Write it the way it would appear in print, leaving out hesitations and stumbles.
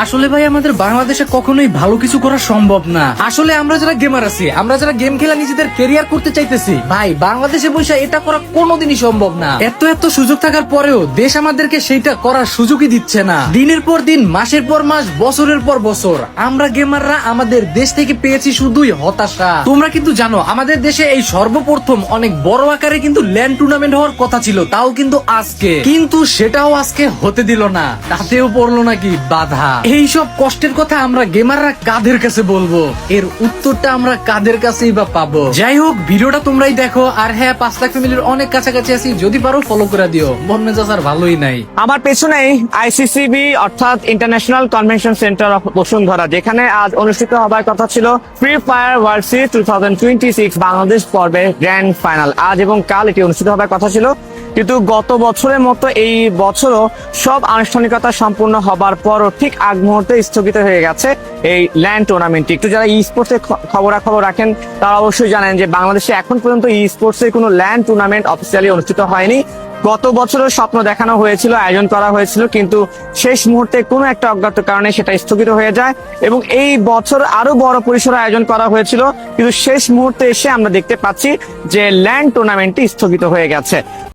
আসলে ভাই আমাদের বাংলাদেশে কখনোই ভালো কিছু করা সম্ভব না। আসলে আমরা যারা গেমার আছি, আমরা যারা গেম খেলা নিজেদের ক্যারিয়ার করতে চাইতেছি, ভাই বাংলাদেশে বসে এটা করা কোনোদিনই সম্ভব না। এত এত সুযোগ থাকার পরেও দেশ আমাদেরকে সেইটা করার সুযোগই দিচ্ছে না। দিনের পর দিন, মাসের পর মাস, বছরের পর বছর আমরা গেমাররা আমাদের দেশ থেকে পেয়েছি শুধুই হতাশা। তোমরা কিন্তু জানো আমাদের দেশে এই সর্বপ্রথম অনেক বড় আকারে কিন্তু ল্যান্ড টুর্নামেন্ট হওয়ার কথা ছিল, তাও কিন্তু আজকে, কিন্তু সেটাও আজকে হতে দিল না। তাতেও পড়লো নাকি বাধা। এই সব কষ্টের কথা আমরা গেমাররা কাদের কাছে বলবো? এর উত্তরটা আমরা কাদের কাছেই বা পাবো? যাই হোক, ভিডিওটা তোমরাই দেখো। আর হ্যাঁ, 5 লাখ ফ্যামিলির অনেক কাছাকাছি আছি, যদি পারো ফলো করে দিও। মন মেজাজ আর ভালোই নাই। আমার পেছনেই আইসিসিবি অর্থাৎ international convention centre of Bashundhara, যেখানে আজ অনুষ্ঠিত হবার কথা ছিল free fire world series 2026 Bangladesh পর্বে গ্র্যান্ড ফাইনাল। আজ এবং কাল এটি অনুষ্ঠিত হবার কথা ছিল, কিন্তু গত বছরের মতো এই বছরও সব আনুষ্ঠানিকতা সম্পূর্ণ হবার পরও ঠিক আগ মুহূর্তে স্থগিত হয়ে গেছে এই ল্যান্ড টুর্নামেন্টটি। একটু যারা ই স্পোর্টসের খবরাখবর রাখেন তারা অবশ্যই জানেন যে বাংলাদেশে এখন পর্যন্ত ই স্পোর্টসের কোনো ল্যান্ড টুর্নামেন্ট অফিসিয়ালি অনুষ্ঠিত হয়নি। গত বছরও স্বপ্ন দেখানো হয়েছিল, আয়োজন করা হয়েছিল, কিন্তু শেষ মুহূর্তে কোনো একটা অজ্ঞাত কারণে সেটা স্থগিত হয়ে যায়। এবং এই বছর আরো বড় পরিসরে আয়োজন করা হয়েছিল, কিন্তু শেষ মুহূর্তে এসে আমরা দেখতে পাচ্ছি যে ল্যান্ড টুর্নামেন্টটি স্থগিত হয়ে গেছে।